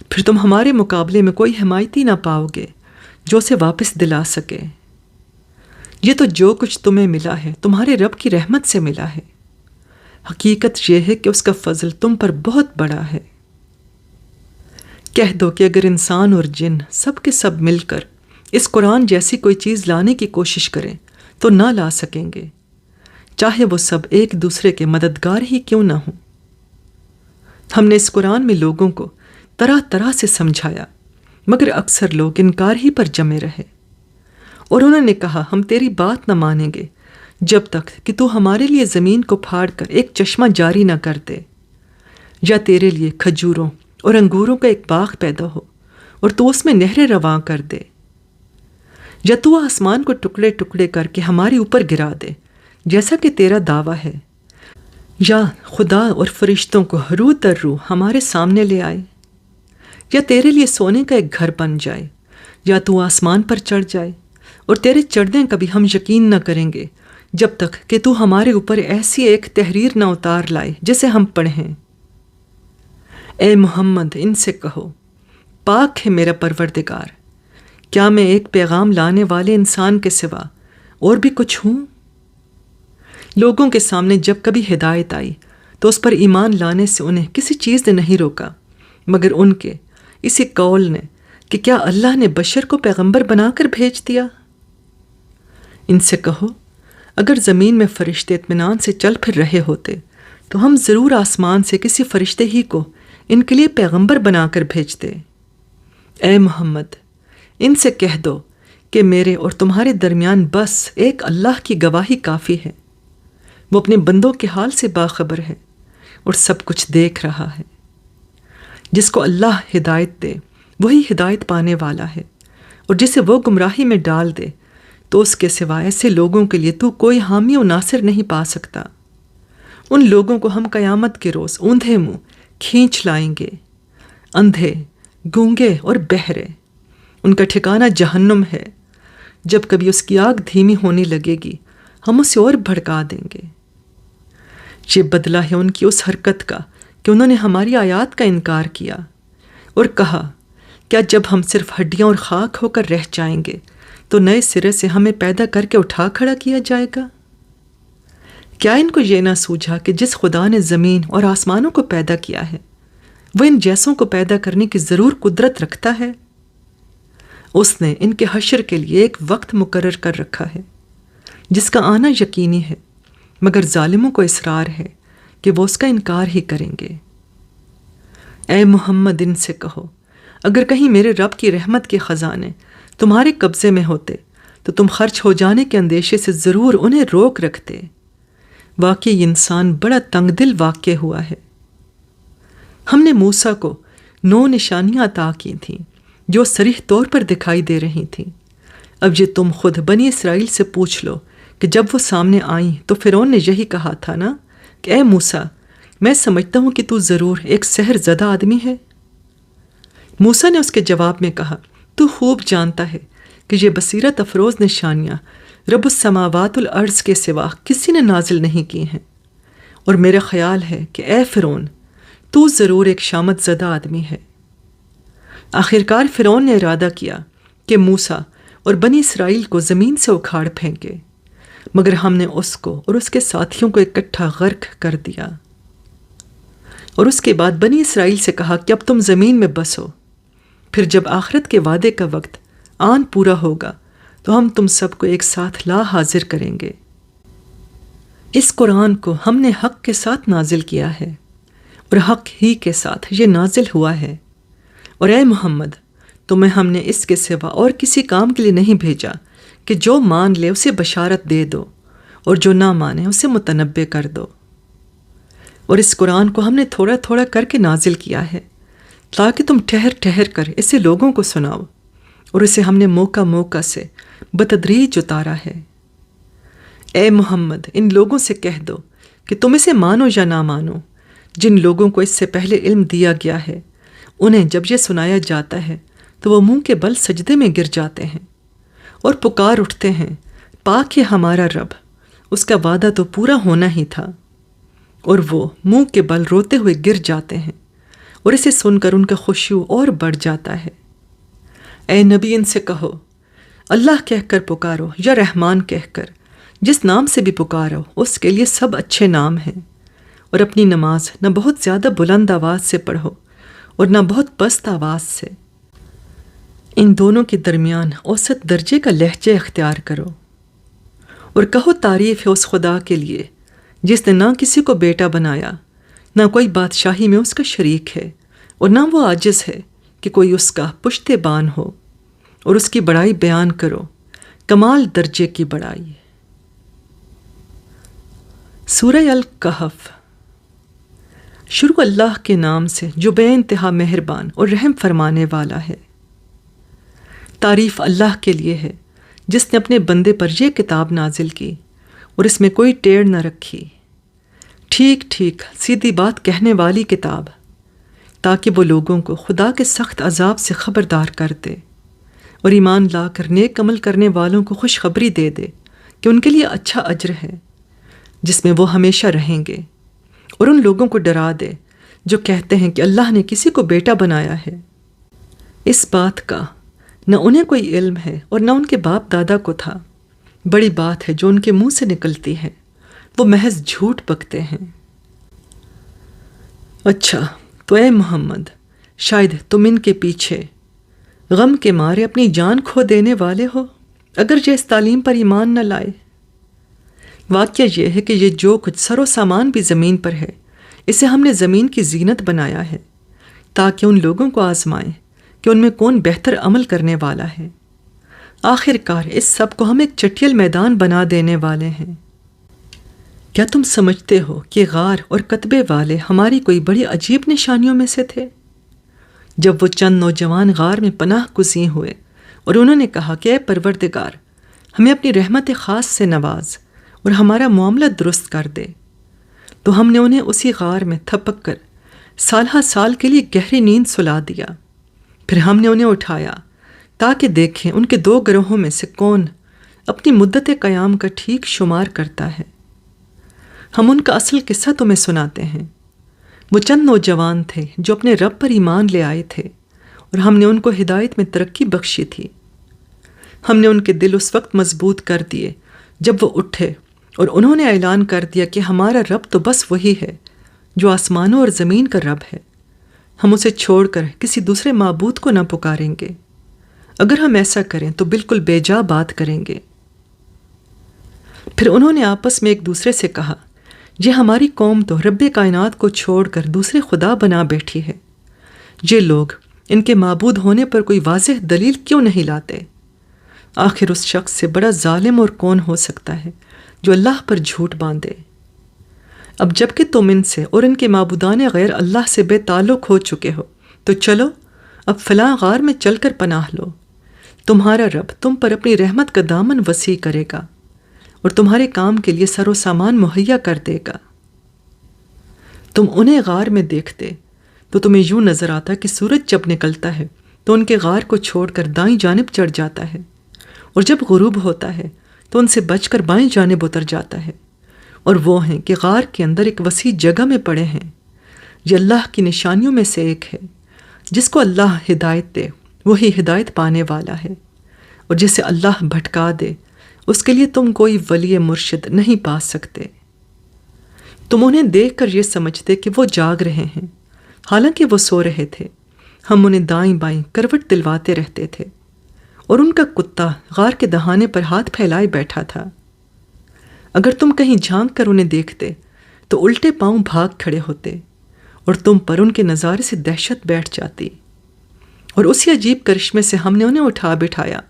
پھر تم ہمارے مقابلے میں کوئی حمایتی نہ پاؤ گے جو اسے واپس دلا سکے۔ یہ تو جو کچھ تمہیں ملا ہے تمہارے رب کی رحمت سے ملا ہے، حقیقت یہ ہے کہ اس کا فضل تم پر بہت بڑا ہے۔ کہہ دو کہ اگر انسان اور جن سب کے سب مل کر اس قرآن جیسی کوئی چیز لانے کی کوشش کریں تو نہ لا سکیں گے، چاہے وہ سب ایک دوسرے کے مددگار ہی کیوں نہ ہوں۔ ہم نے اس قرآن میں لوگوں کو طرح طرح سے سمجھایا، مگر اکثر لوگ انکار ہی پر جمے رہے، اور انہوں نے کہا ہم تیری بات نہ مانیں گے جب تک کہ تو ہمارے لیے زمین کو پھاڑ کر ایک چشمہ جاری نہ کر دے، یا تیرے لیے کھجوروں اور انگوروں کا ایک باغ پیدا ہو اور تو اس میں نہریں رواں کر دے، یا تو آسمان کو ٹکڑے ٹکڑے کر کے ہمارے اوپر گرا دے جیسا کہ تیرا دعویٰ ہے، یا خدا اور فرشتوں کو رو در رو ہمارے سامنے لے آئے، یا تیرے لیے سونے کا ایک گھر بن جائے، یا تو آسمان پر چڑھ جائے اور تیرے چڑھنے کا بھی ہم یقین نہ کریں گے جب تک کہ تو ہمارے اوپر ایسی ایک تحریر نہ اتار لائے جسے ہم پڑھیں۔ اے محمد ان سے کہو، پاک ہے میرا پروردگار، کیا میں ایک پیغام لانے والے انسان کے سوا اور بھی کچھ ہوں؟ لوگوں کے سامنے جب کبھی ہدایت آئی تو اس پر ایمان لانے سے انہیں کسی چیز نے نہیں روکا مگر ان کے اسی قول نے کہ کیا اللہ نے بشر کو پیغمبر بنا کر بھیج دیا؟ ان سے کہو، اگر زمین میں فرشتے اطمینان سے چل پھر رہے ہوتے تو ہم ضرور آسمان سے کسی فرشتے ہی کو ان کے لیے پیغمبر بنا کر بھیجتے۔ اے محمد ان سے کہہ دو کہ میرے اور تمہارے درمیان بس ایک اللہ کی گواہی کافی ہے، وہ اپنے بندوں کے حال سے باخبر ہے اور سب کچھ دیکھ رہا ہے۔ جس کو اللہ ہدایت دے وہی ہدایت پانے والا ہے، اور جسے وہ گمراہی میں ڈال دے تو اس کے سوائے ایسے لوگوں کے لیے تو کوئی حامی و ناصر نہیں پا سکتا۔ ان لوگوں کو ہم قیامت کے روز اوندھے منہ کھینچ لائیں گے، اندھے، گونگے اور بہرے۔ ان کا ٹھکانہ جہنم ہے، جب کبھی اس کی آگ دھیمی ہونے لگے گی ہم اسے اور بھڑکا دیں گے۔ یہ بدلہ ہے ان کی اس حرکت کا کہ انہوں نے ہماری آیات کا انکار کیا اور کہا، کیا جب ہم صرف ہڈیاں اور خاک ہو کر رہ جائیں گے تو نئے سرے سے ہمیں پیدا کر کے اٹھا کھڑا کیا جائے گا؟ کیا ان کو یہ نہ سوجھا کہ جس خدا نے زمین اور آسمانوں کو پیدا کیا ہے وہ ان جیسوں کو پیدا کرنے کی ضرور قدرت رکھتا ہے؟ اس نے ان کے حشر کے لیے ایک وقت مقرر کر رکھا ہے جس کا آنا یقینی ہے، مگر ظالموں کو اصرار ہے کہ وہ اس کا انکار ہی کریں گے۔ اے محمد ان سے کہو، اگر کہیں میرے رب کی رحمت کے خزانے تمہارے قبضے میں ہوتے تو تم خرچ ہو جانے کے اندیشے سے ضرور انہیں روک رکھتے۔ واقعی انسان بڑا تنگ دل واقع ہوا ہے۔ ہم نے موسیٰ کو 9 نشانیاں عطا کی تھیں جو صریح طور پر دکھائی دے رہی تھیں۔ اب یہ تم خود بنی اسرائیل سے پوچھ لو کہ جب وہ سامنے آئیں تو فرعون نے یہی کہا تھا نا کہ اے موسیٰ، میں سمجھتا ہوں کہ تو ضرور ایک سحر زدہ آدمی ہے۔ موسیٰ نے اس کے جواب میں کہا، تو خوب جانتا ہے کہ یہ بصیرت افروز نشانیاں رب السماوات والارض کے سوا کسی نے نازل نہیں کی ہیں، اور میرا خیال ہے کہ اے فرعون، تو ضرور ایک شامت زدہ آدمی ہے۔ آخرکار فرعون نے ارادہ کیا کہ موسیٰ اور بنی اسرائیل کو زمین سے اکھاڑ پھینکے، مگر ہم نے اس کو اور اس کے ساتھیوں کو اکٹھا غرق کر دیا۔ اور اس کے بعد بنی اسرائیل سے کہا کہ اب تم زمین میں بسو، پھر جب آخرت کے وعدے کا وقت آن پورا ہوگا تو ہم تم سب کو ایک ساتھ لا حاضر کریں گے۔ اس قرآن کو ہم نے حق کے ساتھ نازل کیا ہے اور حق ہی کے ساتھ یہ نازل ہوا ہے، اور اے محمد تمہیں ہم نے اس کے سوا اور کسی کام کے لیے نہیں بھیجا کہ جو مان لے اسے بشارت دے دو اور جو نہ مانے اسے متنبہ کر دو۔ اور اس قرآن کو ہم نے تھوڑا تھوڑا کر کے نازل کیا ہے تاکہ تم ٹھہر ٹھہر کر اسے لوگوں کو سناؤ، اور اسے ہم نے موقع موقع سے بتدریج اتارا ہے۔ اے محمد ان لوگوں سے کہہ دو کہ تم اسے مانو یا نہ مانو، جن لوگوں کو اس سے پہلے علم دیا گیا ہے انہیں جب یہ سنایا جاتا ہے تو وہ منہ کے بل سجدے میں گر جاتے ہیں اور پکار اٹھتے ہیں، پاک ہے ہمارا رب، اس کا وعدہ تو پورا ہونا ہی تھا، اور وہ منہ کے بل روتے ہوئے گر جاتے ہیں، اور اسے سن کر ان کا خشوع اور بڑھ جاتا ہے۔ اے نبی ان سے کہو، اللہ کہہ کر پکارو یا رحمان کہہ کر، جس نام سے بھی پکارو اس کے لیے سب اچھے نام ہیں، اور اپنی نماز نہ بہت زیادہ بلند آواز سے پڑھو اور نہ بہت پست آواز سے، ان دونوں کے درمیان اوسط درجے کا لہجہ اختیار کرو، اور کہو تعریف ہے اس خدا کے لیے جس نے نہ کسی کو بیٹا بنایا، نہ کوئی بادشاہی میں اس کا شریک ہے، اور نہ وہ عاجز ہے کہ کوئی اس کا پشت بان ہو، اور اس کی بڑائی بیان کرو، کمال درجے کی بڑائی۔ سورہ الکہف۔ شروع اللہ کے نام سے جو بے انتہا مہربان اور رحم فرمانے والا ہے۔ تعریف اللہ کے لیے ہے جس نے اپنے بندے پر یہ کتاب نازل کی اور اس میں کوئی ٹیڑھ نہ رکھی، ٹھیک ٹھیک سیدھی بات کہنے والی کتاب، تاکہ وہ لوگوں کو خدا کے سخت عذاب سے خبردار کر دے اور ایمان لا کر نیک عمل کرنے والوں کو خوشخبری دے دے کہ ان کے لیے اچھا اجر ہے جس میں وہ ہمیشہ رہیں گے، اور ان لوگوں کو ڈرا دے جو کہتے ہیں کہ اللہ نے کسی کو بیٹا بنایا ہے۔ اس بات کا نہ انہیں کوئی علم ہے اور نہ ان کے باپ دادا کو تھا۔ بڑی بات ہے جو ان کے منہ سے نکلتی ہے، وہ محض جھوٹ بکتے ہیں۔ اچھا تو اے محمد، شاید تم ان کے پیچھے غم کے مارے اپنی جان کھو دینے والے ہو اگر یہ اس تعلیم پر ایمان نہ لائے۔ واقعہ یہ ہے کہ یہ جو کچھ سر و سامان بھی زمین پر ہے، اسے ہم نے زمین کی زینت بنایا ہے تاکہ ان لوگوں کو آزمائیں کہ ان میں کون بہتر عمل کرنے والا ہے۔ آخر کار اس سب کو ہم ایک چٹیل میدان بنا دینے والے ہیں۔ کیا تم سمجھتے ہو کہ غار اور کتبے والے ہماری کوئی بڑی عجیب نشانیوں میں سے تھے؟ جب وہ چند نوجوان غار میں پناہ گزین ہوئے اور انہوں نے کہا کہ اے پروردگار، ہمیں اپنی رحمت خاص سے نواز اور ہمارا معاملہ درست کر دے، تو ہم نے انہیں اسی غار میں تھپک کر سالہ سال کے لیے گہری نیند سلا دیا۔ پھر ہم نے انہیں اٹھایا تاکہ دیکھیں ان کے دو گروہوں میں سے کون اپنی مدت قیام کا ٹھیک شمار کرتا ہے۔ ہم ان کا اصل قصہ تمہیں سناتے ہیں۔ وہ چند نوجوان تھے جو اپنے رب پر ایمان لے آئے تھے اور ہم نے ان کو ہدایت میں ترقی بخشی تھی۔ ہم نے ان کے دل اس وقت مضبوط کر دیے جب وہ اٹھے اور انہوں نے اعلان کر دیا کہ ہمارا رب تو بس وہی ہے جو آسمانوں اور زمین کا رب ہے، ہم اسے چھوڑ کر کسی دوسرے معبود کو نہ پکاریں گے۔ اگر ہم ایسا کریں تو بالکل بے جا بات کریں گے۔ پھر انہوں نے آپس میں ایک دوسرے سے کہا، یہ ہماری قوم تو رب کائنات کو چھوڑ کر دوسرے خدا بنا بیٹھی ہے۔ یہ لوگ ان کے معبود ہونے پر کوئی واضح دلیل کیوں نہیں لاتے؟ آخر اس شخص سے بڑا ظالم اور کون ہو سکتا ہے جو اللہ پر جھوٹ باندھے؟ اب جب کہ تم ان سے اور ان کے معبودان غیر اللہ سے بے تعلق ہو چکے ہو تو چلو اب فلاں غار میں چل کر پناہ لو۔ تمہارا رب تم پر اپنی رحمت کا دامن وسیع کرے گا اور تمہارے کام کے لیے سر و سامان مہیا کر دے گا۔ تم انہیں غار میں دیکھتے تو تمہیں یوں نظر آتا کہ سورج جب نکلتا ہے تو ان کے غار کو چھوڑ کر دائیں جانب چڑھ جاتا ہے، اور جب غروب ہوتا ہے تو ان سے بچ کر بائیں جانب اتر جاتا ہے، اور وہ ہیں کہ غار کے اندر ایک وسیع جگہ میں پڑے ہیں۔ یہ اللہ کی نشانیوں میں سے ایک ہے۔ جس کو اللہ ہدایت دے وہی ہدایت پانے والا ہے، اور جسے اللہ بھٹکا دے اس کے لیے تم کوئی ولی مرشد نہیں پا سکتے۔ تم انہیں دیکھ کر یہ سمجھتے کہ وہ جاگ رہے ہیں، حالانکہ وہ سو رہے تھے۔ ہم انہیں دائیں بائیں کروٹ دلواتے رہتے تھے، اور ان کا کتا غار کے دہانے پر ہاتھ پھیلائے بیٹھا تھا۔ اگر تم کہیں جھانک کر انہیں دیکھتے تو الٹے پاؤں بھاگ کھڑے ہوتے، اور تم پر ان کے نظارے سے دہشت بیٹھ جاتی۔ اور اسی عجیب کرشمے سے ہم نے انہیں اٹھا بٹھایا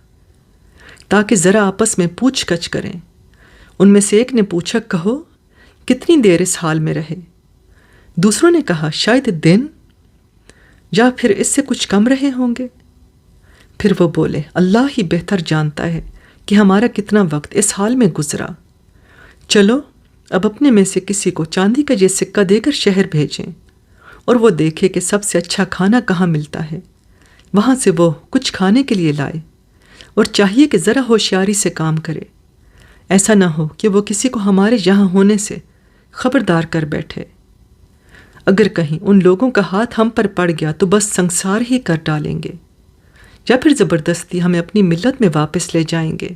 تاکہ ذرا آپس میں پوچھ گچھ کریں۔ ان میں سے ایک نے پوچھا، کہو کتنی دیر اس حال میں رہے؟ دوسروں نے کہا، شاید دن، یا پھر اس سے کچھ کم رہے ہوں گے۔ پھر وہ بولے، اللہ ہی بہتر جانتا ہے کہ ہمارا کتنا وقت اس حال میں گزرا۔ چلو اب اپنے میں سے کسی کو چاندی کا یہ سکہ دے کر شہر بھیجیں، اور وہ دیکھے کہ سب سے اچھا کھانا کہاں ملتا ہے، وہاں سے وہ کچھ کھانے کے لیے لائے، اور چاہیے کہ ذرا ہوشیاری سے کام کرے، ایسا نہ ہو کہ وہ کسی کو ہمارے یہاں ہونے سے خبردار کر بیٹھے۔ اگر کہیں ان لوگوں کا ہاتھ ہم پر پڑ گیا تو بس سنسار ہی کر ڈالیں گے، یا پھر زبردستی ہمیں اپنی ملت میں واپس لے جائیں گے،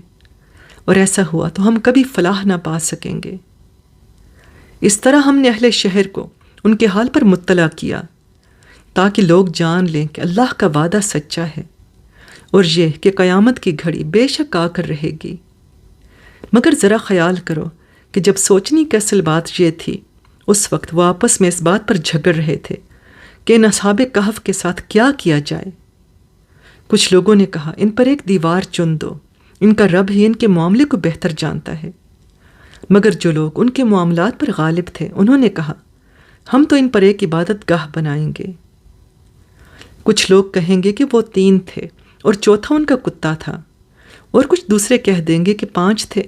اور ایسا ہوا تو ہم کبھی فلاح نہ پا سکیں گے۔ اس طرح ہم نے اہل شہر کو ان کے حال پر مطلع کیا تاکہ لوگ جان لیں کہ اللہ کا وعدہ سچا ہے، اور یہ کہ قیامت کی گھڑی بے شک آ کر رہے گی۔ مگر ذرا خیال کرو کہ جب سوچنے کی اصل بات یہ تھی، اس وقت وہ آپس میں اس بات پر جھگڑ رہے تھے کہ ان اصحاب کہف کے ساتھ کیا کیا جائے۔ کچھ لوگوں نے کہا، ان پر ایک دیوار چن دو، ان کا رب ہی ان کے معاملے کو بہتر جانتا ہے۔ مگر جو لوگ ان کے معاملات پر غالب تھے انہوں نے کہا ہم تو ان پر ایک عبادت گاہ بنائیں گے۔ کچھ لوگ کہیں گے کہ وہ 3 تھے اور چوتھا ان کا کتا تھا، اور کچھ دوسرے کہہ دیں گے کہ 5 تھے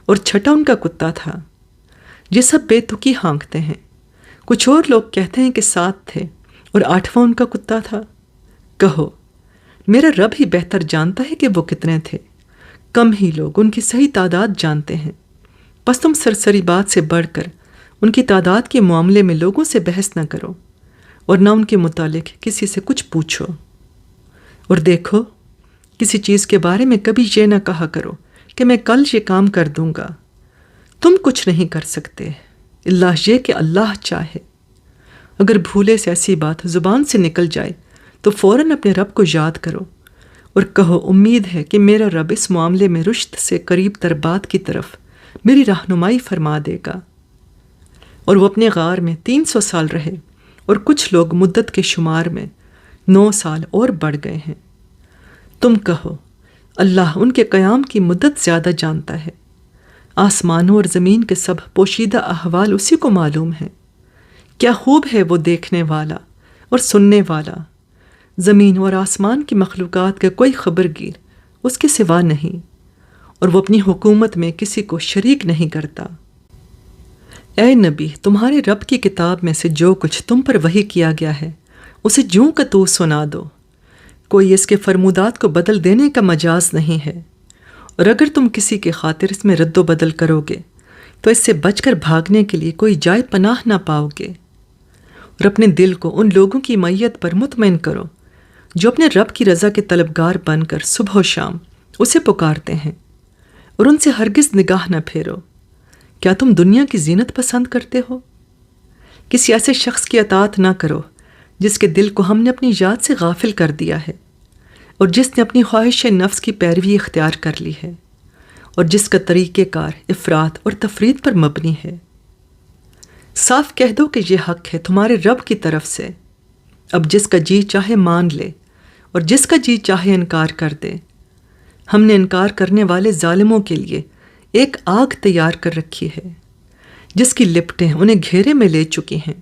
اور چھٹا ان کا کتا تھا۔ یہ سب بے تکی ہانکتے ہیں۔ کچھ اور لوگ کہتے ہیں کہ 7 تھے اور 8واں ان کا کتا تھا۔ کہو میرا رب ہی بہتر جانتا ہے کہ وہ کتنے تھے، کم ہی لوگ ان کی صحیح تعداد جانتے ہیں۔ بس تم سرسری بات سے بڑھ کر ان کی تعداد کے معاملے میں لوگوں سے بحث نہ کرو، اور نہ ان کے متعلق کسی سے کچھ پوچھو۔ اور دیکھو کسی چیز کے بارے میں کبھی یہ نہ کہا کرو کہ میں کل یہ کام کر دوں گا۔ تم کچھ نہیں کر سکتے الا یہ کہ اللہ چاہے۔ اگر بھولے سے ایسی بات زبان سے نکل جائے تو فوراً اپنے رب کو یاد کرو اور کہو امید ہے کہ میرا رب اس معاملے میں رشد سے قریب تر بات کی طرف میری رہنمائی فرما دے گا۔ اور وہ اپنے غار میں 300 سال رہے، اور کچھ لوگ مدت کے شمار میں 9 سال اور بڑھ گئے ہیں۔ تم کہو اللہ ان کے قیام کی مدت زیادہ جانتا ہے۔ آسمانوں اور زمین کے سب پوشیدہ احوال اسی کو معلوم ہیں۔ کیا خوب ہے وہ دیکھنے والا اور سننے والا۔ زمین اور آسمان کی مخلوقات کا کوئی خبرگیر اس کے سوا نہیں، اور وہ اپنی حکومت میں کسی کو شریک نہیں کرتا۔ اے نبی، تمہارے رب کی کتاب میں سے جو کچھ تم پر وحی کیا گیا ہے اسے جوں کا تو سنا دو۔ کوئی اس کے فرمودات کو بدل دینے کا مجاز نہیں ہے، اور اگر تم کسی کے خاطر اس میں رد و بدل کرو گے تو اس سے بچ کر بھاگنے کے لیے کوئی جائے پناہ نہ پاؤ گے۔ اور اپنے دل کو ان لوگوں کی میت پر مطمئن کرو جو اپنے رب کی رضا کے طلبگار بن کر صبح و شام اسے پکارتے ہیں، اور ان سے ہرگز نگاہ نہ پھیرو۔ کیا تم دنیا کی زینت پسند کرتے ہو؟ کسی ایسے شخص کی اطاعت نہ کرو جس کے دل کو ہم نے اپنی یاد سے غافل کر دیا ہے، اور جس نے اپنی خواہش نفس کی پیروی اختیار کر لی ہے، اور جس کا طریقہ کار افراط اور تفرید پر مبنی ہے۔ صاف کہہ دو کہ یہ حق ہے تمہارے رب کی طرف سے۔ اب جس کا جی چاہے مان لے اور جس کا جی چاہے انکار کر دے۔ ہم نے انکار کرنے والے ظالموں کے لیے ایک آگ تیار کر رکھی ہے جس کی لپٹیں انہیں گھیرے میں لے چکی ہیں۔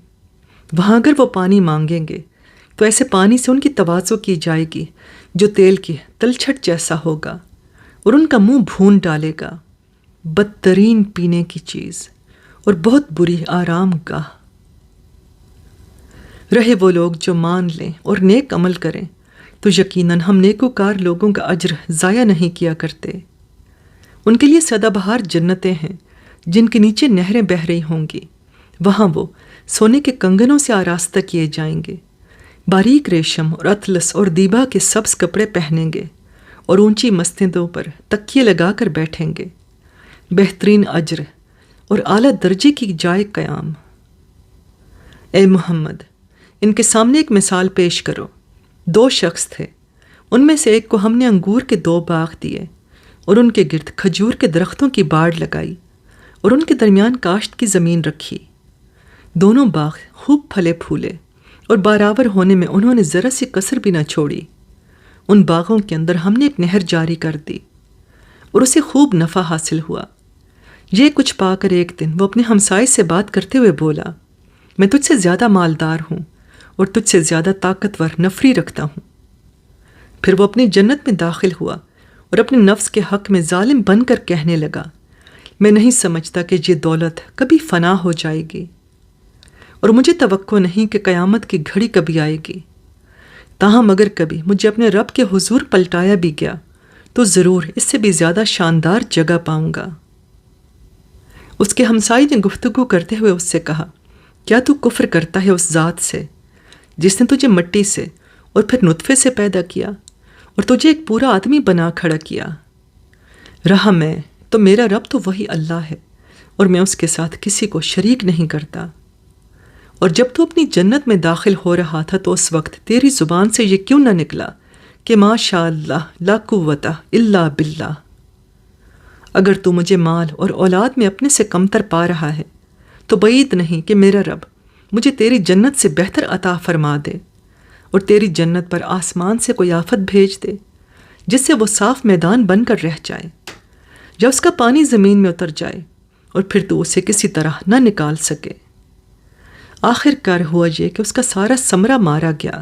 وہاں اگر وہ پانی مانگیں گے تو ایسے پانی سے ان کی تواضع کی جائے گی جو تیل کی تلچھٹ جیسا ہوگا، اور ان کا منہ بھون ڈالے گا۔ بدترین پینے کی چیز اور بہت بری آرام گاہ۔ رہے وہ لوگ جو مان لیں اور نیک عمل کریں تو یقیناً ہم نیکوکار لوگوں کا اجر ضائع نہیں کیا کرتے۔ ان کے لیے سدا بہار جنتیں ہیں جن کے نیچے نہریں بہہ رہی ہوں گی۔ وہاں وہ سونے کے کنگنوں سے آراستہ کیے جائیں گے، باریک ریشم اور اطلس اور دیبا کے سبز کپڑے پہنیں گے، اور اونچی مستندوں پر تکیے لگا کر بیٹھیں گے۔ بہترین اجر اور اعلیٰ درجے کی جائے قیام۔ اے محمد، ان کے سامنے ایک مثال پیش کرو۔ 2 شخص تھے، ان میں سے ایک کو ہم نے انگور کے 2 باغ دیے اور ان کے گرد کھجور کے درختوں کی باڑ لگائی اور ان کے درمیان کاشت کی زمین رکھی۔ دونوں باغ خوب پھلے پھولے اور برابر ہونے میں انہوں نے ذرا سی کسر بھی نہ چھوڑی۔ ان باغوں کے اندر ہم نے ایک نہر جاری کر دی اور اسے خوب نفع حاصل ہوا۔ یہ کچھ پا کر ایک دن وہ اپنے ہمسائے سے بات کرتے ہوئے بولا، میں تجھ سے زیادہ مالدار ہوں اور تجھ سے زیادہ طاقتور نفری رکھتا ہوں۔ پھر وہ اپنی جنت میں داخل ہوا اور اپنے نفس کے حق میں ظالم بن کر کہنے لگا، میں نہیں سمجھتا کہ یہ دولت کبھی فنا ہو جائے گی، اور مجھے توقع نہیں کہ قیامت کی گھڑی کبھی آئے گی۔ تاہم اگر کبھی مجھے اپنے رب کے حضور پلٹایا بھی گیا تو ضرور اس سے بھی زیادہ شاندار جگہ پاؤں گا۔ اس کے ہمسائی نے گفتگو کرتے ہوئے اس سے کہا، کیا تو کفر کرتا ہے اس ذات سے جس نے تجھے مٹی سے اور پھر نطفے سے پیدا کیا اور تجھے ایک پورا آدمی بنا کھڑا کیا؟ رہا میں تو میرا رب تو وہی اللہ ہے، اور میں اس کے ساتھ کسی کو شریک نہیں کرتا۔ اور جب تو اپنی جنت میں داخل ہو رہا تھا تو اس وقت تیری زبان سے یہ کیوں نہ نکلا کہ ما شاء اللہ لا قوت الا باللہ؟ اگر تو مجھے مال اور اولاد میں اپنے سے کمتر پا رہا ہے تو بعید نہیں کہ میرا رب مجھے تیری جنت سے بہتر عطا فرما دے اور تیری جنت پر آسمان سے کوئی آفت بھیج دے جس سے وہ صاف میدان بن کر رہ جائے، یا اس کا پانی زمین میں اتر جائے اور پھر تو اسے کسی طرح نہ نکال سکے۔ آخر کار ہوا یہ کہ اس کا سارا ثمرہ مارا گیا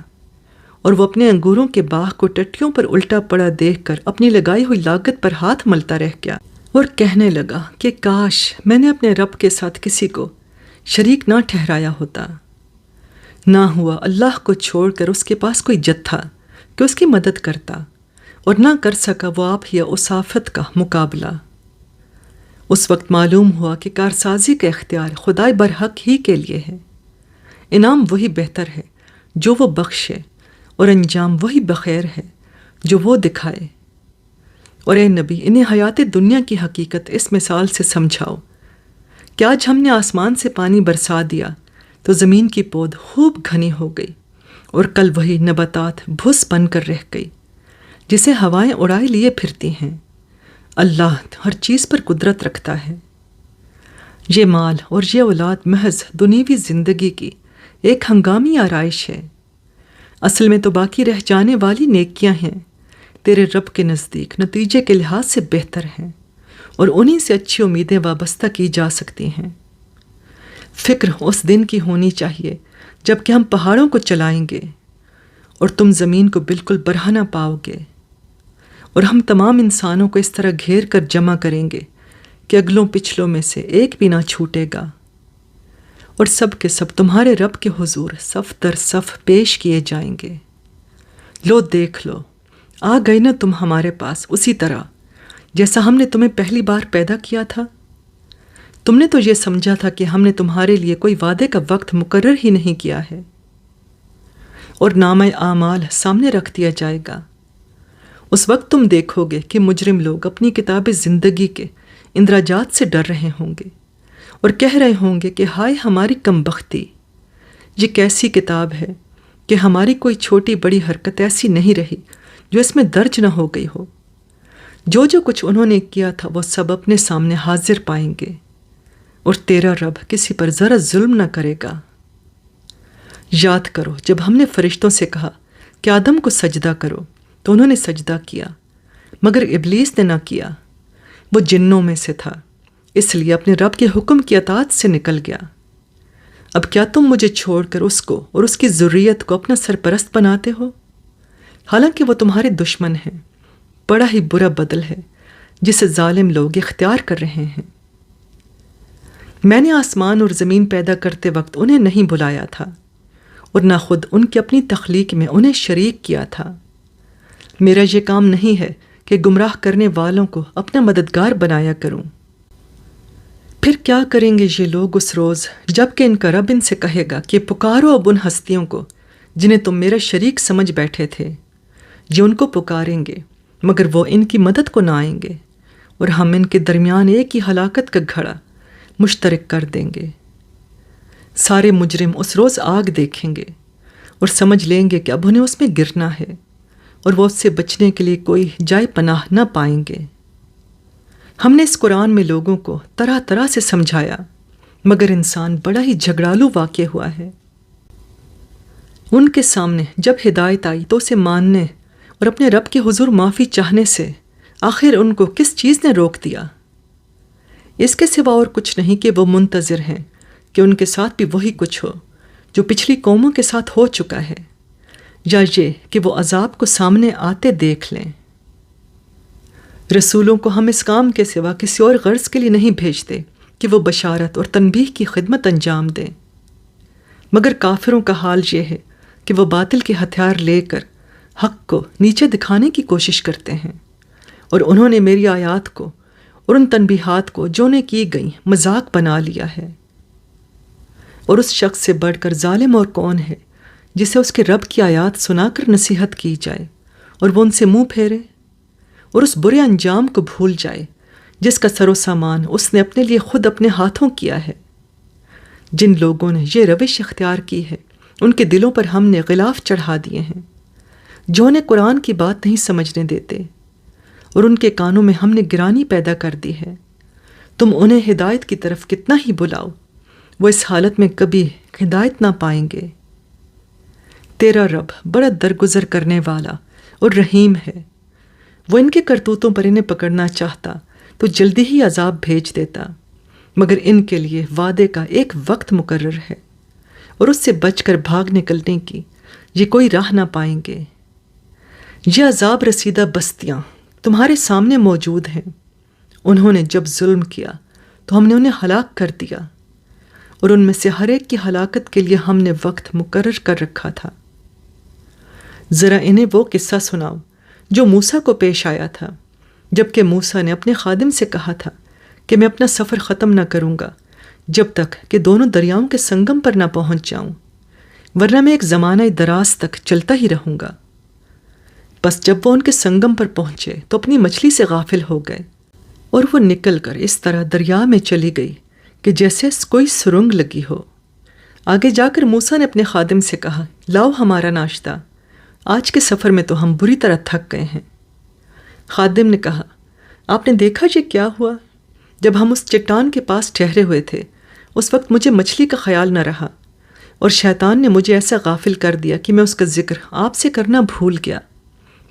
اور وہ اپنے انگوروں کے باغ کو ٹٹیوں پر الٹا پڑا دیکھ کر اپنی لگائی ہوئی لاگت پر ہاتھ ملتا رہ گیا اور کہنے لگا کہ کاش میں نے اپنے رب کے ساتھ کسی کو شریک نہ ٹھہرایا ہوتا۔ نہ ہوا اللہ کو چھوڑ کر اس کے پاس کوئی جتھا کہ اس کی مدد کرتا، اور نہ کر سکا وہ آپ ہی اسافت کا مقابلہ۔ اس وقت معلوم ہوا کہ کارسازی کا اختیار خدائے برحق ہی کے لیے ہے۔ انعام وہی بہتر ہے جو وہ بخشے، اور انجام وہی بخیر ہے جو وہ دکھائے۔ اور اے نبی، انہیں حیات دنیا کی حقیقت اس مثال سے سمجھاؤ کہ آج ہم نے آسمان سے پانی برسا دیا تو زمین کی پود خوب گھنی ہو گئی، اور کل وہی نباتات بھس بن کر رہ گئی جسے ہوائیں اڑائے لیے پھرتی ہیں۔ اللہ ہر چیز پر قدرت رکھتا ہے۔ یہ مال اور یہ اولاد محض دنیوی زندگی کی ایک ہنگامی آرائش ہے، اصل میں تو باقی رہ جانے والی نیکیاں ہیں، تیرے رب کے نزدیک نتیجے کے لحاظ سے بہتر ہیں، اور انہی سے اچھی امیدیں وابستہ کی جا سکتی ہیں۔ فکر اس دن کی ہونی چاہیے جب کہ ہم پہاڑوں کو چلائیں گے اور تم زمین کو بالکل برہنہ پاؤ گے، اور ہم تمام انسانوں کو اس طرح گھیر کر جمع کریں گے کہ اگلوں پچھلوں میں سے ایک بھی نہ چھوٹے گا، اور سب کے سب تمہارے رب کے حضور صف در صف پیش کیے جائیں گے۔ لو دیکھ لو، آ گئے نا تم ہمارے پاس اسی طرح جیسا ہم نے تمہیں پہلی بار پیدا کیا تھا۔ تم نے تو یہ سمجھا تھا کہ ہم نے تمہارے لیے کوئی وعدے کا وقت مقرر ہی نہیں کیا ہے، اور نامہ اعمال سامنے رکھ دیا جائے گا۔ اس وقت تم دیکھو گے کہ مجرم لوگ اپنی کتاب زندگی کے اندراجات سے ڈر رہے ہوں گے اور کہہ رہے ہوں گے کہ ہائے ہماری کمبختی، یہ کیسی کتاب ہے کہ ہماری کوئی چھوٹی بڑی حرکت ایسی نہیں رہی جو اس میں درج نہ ہو گئی ہو۔ جو کچھ انہوں نے کیا تھا وہ سب اپنے سامنے حاضر پائیں گے، اور تیرا رب کسی پر ذرا ظلم نہ کرے گا۔ یاد کرو جب ہم نے فرشتوں سے کہا کہ آدم کو سجدہ کرو تو انہوں نے سجدہ کیا، مگر ابلیس نے نہ کیا، وہ جنوں میں سے تھا، اس لیے اپنے رب کے حکم کی اطاعت سے نکل گیا۔ اب کیا تم مجھے چھوڑ کر اس کو اور اس کی ذریت کو اپنا سرپرست بناتے ہو؟ حالانکہ وہ تمہارے دشمن ہیں۔ بڑا ہی برا بدل ہے جسے ظالم لوگ اختیار کر رہے ہیں۔ میں نے آسمان اور زمین پیدا کرتے وقت انہیں نہیں بلایا تھا، اور نہ خود ان کی اپنی تخلیق میں انہیں شریک کیا تھا۔ میرا یہ کام نہیں ہے کہ گمراہ کرنے والوں کو اپنا مددگار بنایا کروں۔ پھر کیا کریں گے یہ لوگ اس روز جب کہ ان کا رب ان سے کہے گا کہ پکارو اب ان ہستیوں کو جنہیں تم میرا شریک سمجھ بیٹھے تھے۔ یہ ان کو پکاریں گے مگر وہ ان کی مدد کو نہ آئیں گے، اور ہم ان کے درمیان ایک ہی ہلاکت کا گھڑا مشترک کر دیں گے۔ سارے مجرم اس روز آگ دیکھیں گے اور سمجھ لیں گے کہ اب انہیں اس میں گرنا ہے، اور وہ اس سے بچنے کے لیے کوئی جائے پناہ نہ پائیں گے۔ ہم نے اس قرآن میں لوگوں کو طرح طرح سے سمجھایا، مگر انسان بڑا ہی جھگڑالو واقع ہوا ہے۔ ان کے سامنے جب ہدایت آئی تو اسے ماننے اور اپنے رب کے حضور معافی چاہنے سے آخر ان کو کس چیز نے روک دیا؟ اس کے سوا اور کچھ نہیں کہ وہ منتظر ہیں کہ ان کے ساتھ بھی وہی کچھ ہو جو پچھلی قوموں کے ساتھ ہو چکا ہے، یا یہ کہ وہ عذاب کو سامنے آتے دیکھ لیں۔ رسولوں کو ہم اس کام کے سوا کسی اور غرض کے لیے نہیں بھیجتے کہ وہ بشارت اور تنبیہ کی خدمت انجام دیں، مگر کافروں کا حال یہ ہے کہ وہ باطل کے ہتھیار لے کر حق کو نیچے دکھانے کی کوشش کرتے ہیں، اور انہوں نے میری آیات کو اور ان تنبیہات کو جو نے کی گئیں مذاق بنا لیا ہے۔ اور اس شخص سے بڑھ کر ظالم اور کون ہے جسے اس کے رب کی آیات سنا کر نصیحت کی جائے اور وہ ان سے منہ پھیرے اور اس برے انجام کو بھول جائے جس کا سر و سامان اس نے اپنے لیے خود اپنے ہاتھوں کیا ہے۔ جن لوگوں نے یہ روش اختیار کی ہے ان کے دلوں پر ہم نے غلاف چڑھا دیے ہیں، جو انہیں قرآن کی بات نہیں سمجھنے دیتے، اور ان کے کانوں میں ہم نے گرانی پیدا کر دی ہے۔ تم انہیں ہدایت کی طرف کتنا ہی بلاؤ، وہ اس حالت میں کبھی ہدایت نہ پائیں گے۔ تیرا رب بڑا درگزر کرنے والا اور رحیم ہے، وہ ان کے کرتوتوں پر انہیں پکڑنا چاہتا تو جلدی ہی عذاب بھیج دیتا، مگر ان کے لیے وعدے کا ایک وقت مقرر ہے، اور اس سے بچ کر بھاگ نکلنے کی یہ کوئی راہ نہ پائیں گے۔ یہ عذاب رسیدہ بستیاں تمہارے سامنے موجود ہیں۔ انہوں نے جب ظلم کیا تو ہم نے انہیں ہلاک کر دیا، اور ان میں سے ہر ایک کی ہلاکت کے لیے ہم نے وقت مقرر کر رکھا تھا۔ ذرا انہیں وہ قصہ سناؤ جو موسیٰ کو پیش آیا تھا، جبکہ موسیٰ نے اپنے خادم سے کہا تھا کہ میں اپنا سفر ختم نہ کروں گا جب تک کہ دونوں دریاؤں کے سنگم پر نہ پہنچ جاؤں، ورنہ میں ایک زمانہ دراز تک چلتا ہی رہوں گا۔ بس جب وہ ان کے سنگم پر پہنچے تو اپنی مچھلی سے غافل ہو گئے، اور وہ نکل کر اس طرح دریا میں چلی گئی کہ جیسے کوئی سرنگ لگی ہو۔ آگے جا کر موسیٰ نے اپنے خادم سے کہا، لاؤ ہمارا ناشتہ، آج کے سفر میں تو ہم بری طرح تھک گئے ہیں۔ خادم نے کہا، آپ نے دیکھا یہ کیا ہوا؟ جب ہم اس چٹان کے پاس ٹھہرے ہوئے تھے اس وقت مجھے مچھلی کا خیال نہ رہا، اور شیطان نے مجھے ایسا غافل کر دیا کہ میں اس کا ذکر آپ سے کرنا بھول گیا۔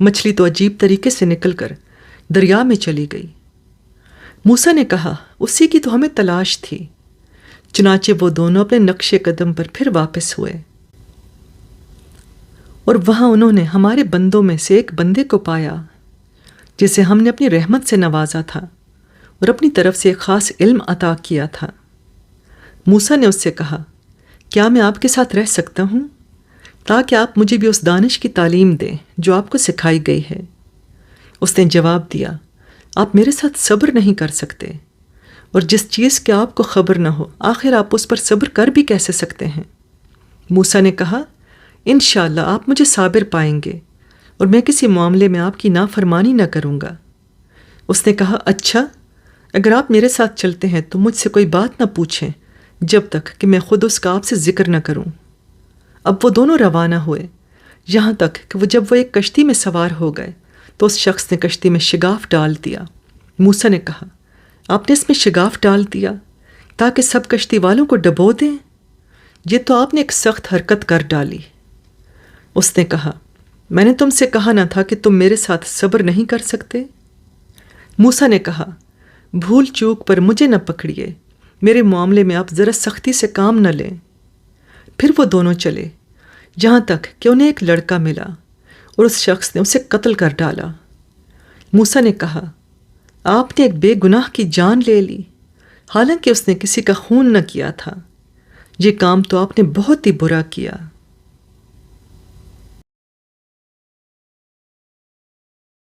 مچھلی تو عجیب طریقے سے نکل کر دریا میں چلی گئی۔ موسیٰ نے کہا، اسی کی تو ہمیں تلاش تھی۔ چنانچہ وہ دونوں اپنے نقش قدم پر پھر واپس ہوئے، اور وہاں انہوں نے ہمارے بندوں میں سے ایک بندے کو پایا جسے ہم نے اپنی رحمت سے نوازا تھا اور اپنی طرف سے ایک خاص علم عطا کیا تھا۔ موسیٰ نے اس سے کہا، کیا میں آپ کے ساتھ رہ سکتا ہوں تاکہ آپ مجھے بھی اس دانش کی تعلیم دیں جو آپ کو سکھائی گئی ہے؟ اس نے جواب دیا، آپ میرے ساتھ صبر نہیں کر سکتے، اور جس چیز کی آپ کو خبر نہ ہو آخر آپ اس پر صبر کر بھی کیسے سکتے ہیں؟ موسیٰ نے کہا، انشاءاللہ آپ مجھے صابر پائیں گے، اور میں کسی معاملے میں آپ کی نافرمانی نہ کروں گا۔ اس نے کہا، اچھا، اگر آپ میرے ساتھ چلتے ہیں تو مجھ سے کوئی بات نہ پوچھیں جب تک کہ میں خود اس کا آپ سے ذکر نہ کروں۔ اب وہ دونوں روانہ ہوئے، یہاں تک کہ جب وہ ایک کشتی میں سوار ہو گئے تو اس شخص نے کشتی میں شگاف ڈال دیا۔ موسیٰ نے کہا، آپ نے اس میں شگاف ڈال دیا تاکہ سب کشتی والوں کو ڈبو دیں؟ یہ تو آپ نے ایک سخت حرکت کر ڈالی۔ اس نے کہا، میں نے تم سے کہا نہ تھا کہ تم میرے ساتھ صبر نہیں کر سکتے؟ موسیٰ نے کہا، بھول چوک پر مجھے نہ پکڑیے، میرے معاملے میں آپ ذرا سختی سے کام نہ لیں۔ پھر وہ دونوں چلے یہاں تک کہ انہیں ایک لڑکا ملا، اور اس شخص نے اسے قتل کر ڈالا۔ موسیٰ نے کہا، آپ نے ایک بے گناہ کی جان لے لی، حالانکہ اس نے کسی کا خون نہ کیا تھا۔ یہ کام تو آپ نے بہت ہی برا کیا۔